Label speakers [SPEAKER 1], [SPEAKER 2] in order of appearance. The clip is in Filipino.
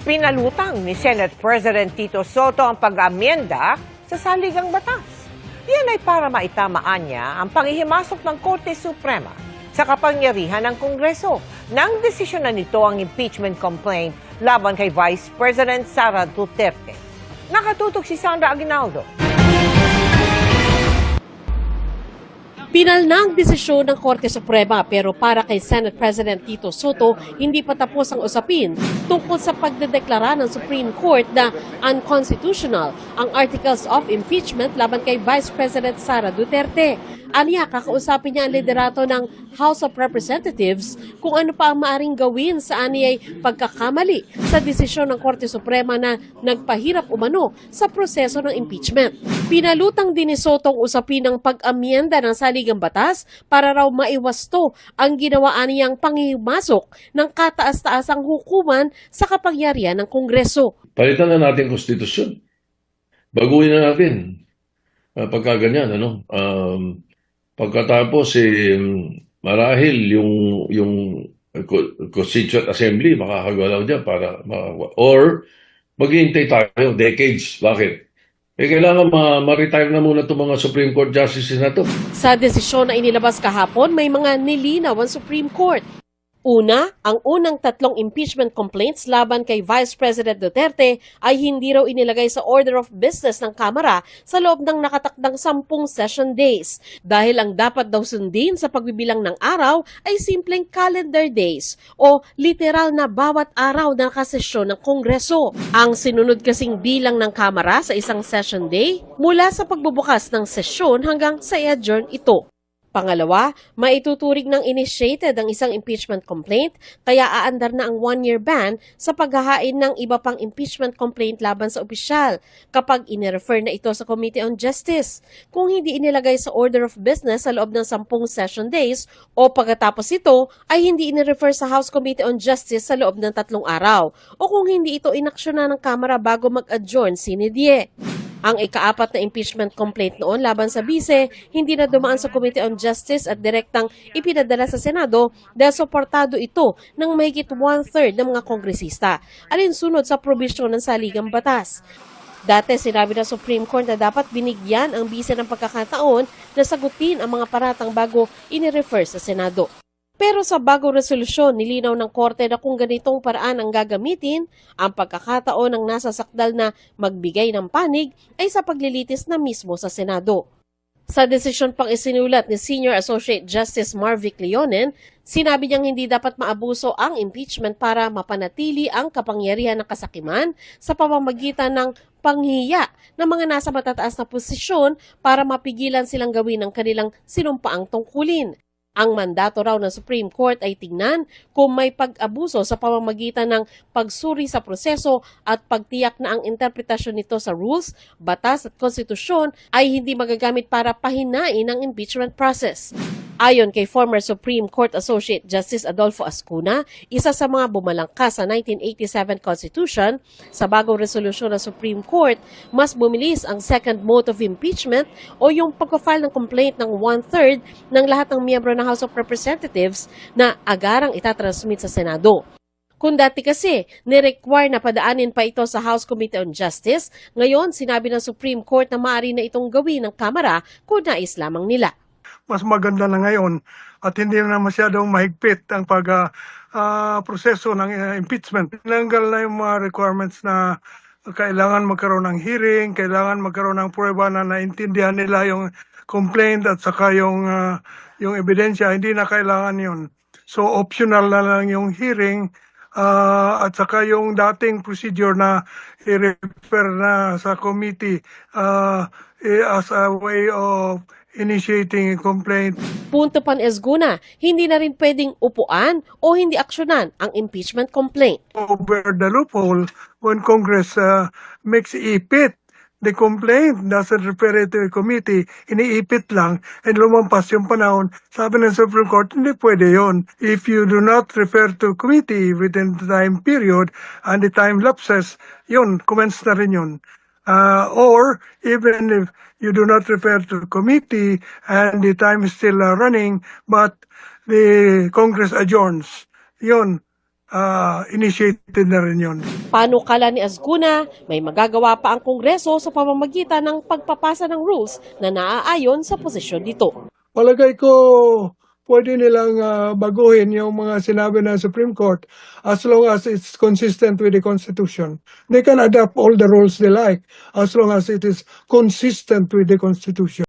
[SPEAKER 1] Pinalutang ni Senate President Tito Soto ang pag-amyenda sa saligang batas. Yan ay para maitamaan niya ang panghihimasok ng Korte Suprema sa kapangyarihan ng Kongreso nang desisyon na nito ang impeachment complaint laban kay Vice President Sara Duterte. Nakatutok si Sandra Aguinaldo.
[SPEAKER 2] Pinal na ang desisyon ng Korte Suprema pero para kay Senate President Tito Soto, hindi pa tapos ang usapin tungkol sa pagdedeklara ng Supreme Court na unconstitutional ang Articles of Impeachment laban kay Vice President Sara Duterte. Aniya, kakausapin niya ang liderato ng House of Representatives kung ano pa ang maaring gawin sa aniyay pagkakamali sa desisyon ng Korte Suprema na nagpahirap umano sa proseso ng impeachment. Pinalutang din ni Soto ang usapin ng pag-amyenda ng saligang batas para raw maiwasto ang ginawaan niyang panghihimasok ng kataas-taasang hukuman sa kapangyarihan ng Kongreso.
[SPEAKER 3] Palitan na natin konstitusyon. Baguhin na natin. Pagka ganyan, pagkatapos, marahil yung Constituent Assembly makakagalaw dyan para or maghihintay tayo decades. Bakit? Kailangan ma-retire na muna itong mga Supreme Court Justices na to.
[SPEAKER 2] Sa desisyon na inilabas kahapon, may mga nilinaw ang Supreme Court. Una, ang unang 3 impeachment complaints laban kay Vice President Duterte ay hindi raw inilagay sa order of business ng Kamara sa loob ng nakatakdang 10 session days dahil ang dapat daw sundin sa pagbibilang ng araw ay simpleng calendar days o literal na bawat araw na nakasesyon ng Kongreso. Ang sinunod kasing bilang ng Kamara sa isang session day mula sa pagbubukas ng sesyon hanggang sa i-adjourn ito. Pangalawa, maituturing ng initiated ang isang impeachment complaint kaya aandar na ang 1-year ban sa paghahain ng iba pang impeachment complaint laban sa opisyal kapag inirefer na ito sa Committee on Justice. Kung hindi inilagay sa order of business sa loob ng 10 session days o pagkatapos ito ay hindi inirefer sa House Committee on Justice sa loob ng 3 araw o kung hindi ito inaksyonan ng Kamara bago mag-adjourn sine die. Ang ika-4 na impeachment complaint noon laban sa bise, hindi na dumaan sa Committee on Justice at direktang ipinadala sa Senado dahil suportado ito ng mahigit 1/3 ng mga kongresista, alinsunod sa probisyon ng saligang batas. Dati sinabi ng Supreme Court na dapat binigyan ang bise ng pagkakataon na sagutin ang mga paratang bago inirefer sa Senado. Pero sa bagong resolusyon, nilinaw ng Korte na kung ganitong paraan ang gagamitin, ang pagkakataon ng nasa sakdal na magbigay ng panig ay sa paglilitis na mismo sa Senado. Sa desisyon pang isinulat ni Senior Associate Justice Marvic Leonen, sinabi niyang hindi dapat maabuso ang impeachment para mapanatili ang kapangyarihan ng kasakiman sa pamamagitan ng panghiya ng mga nasa matataas na posisyon para mapigilan silang gawin ang kanilang sinumpaang tungkulin. Ang mandato raw ng Supreme Court ay tingnan kung may pag-abuso sa pamamagitan ng pagsuri sa proseso at pagtiyak na ang interpretasyon nito sa rules, batas at konstitusyon ay hindi magagamit para pahinain ang impeachment process. Ayon kay former Supreme Court Associate Justice Adolfo Ascuna, isa sa mga bumalangkas sa 1987 Constitution, sa bagong resolusyon ng Supreme Court, mas bumilis ang second mode of impeachment o yung pagpa-file ng complaint ng 1/3 ng lahat ng miyembro ng House of Representatives na agarang itatransmit sa Senado. Kung dati kasi, ni-require na padaanin pa ito sa House Committee on Justice, ngayon sinabi ng Supreme Court na maaari na itong gawin ng Kamara kung nais lamang nila.
[SPEAKER 4] Mas maganda na ngayon at hindi na masyadong mahigpit ang proseso ng impeachment. Tinanggal na yung mga requirements na kailangan magkaroon ng hearing, kailangan magkaroon ng prueba na naintindihan nila yung complaint at saka yung ebidensya. Hindi na kailangan yun. So optional na lang yung hearing at saka yung dating procedure na i-refer na sa committee as a way of initiating a complaint.
[SPEAKER 2] Punto pa ni Ascuna, hindi na rin pwedeng upuan o hindi aksyonan ang impeachment complaint.
[SPEAKER 4] Over the loophole when Congress makes ipit the complaint, doesn't refer it to a committee, iniipit lang, and lumampas yung panahon. Sabi ng Supreme Court, hindi pwede yon. If you do not refer to committee within the time period and the time lapses, yun, commence na rin yun. Or even if you do not refer to committee and the time is still running, but the Congress adjourns, yun, initiated na rin yun.
[SPEAKER 2] Panukala ni Azcuna, may magagawa pa ang Kongreso sa pamamagitan ng pagpapasa ng rules na naaayon sa posisyon nito.
[SPEAKER 4] Palagay ko, pwede nilang baguhin yung mga sinabi ng Supreme Court as long as it's consistent with the Constitution. They can adapt all the rules they like as long as it is consistent with the Constitution.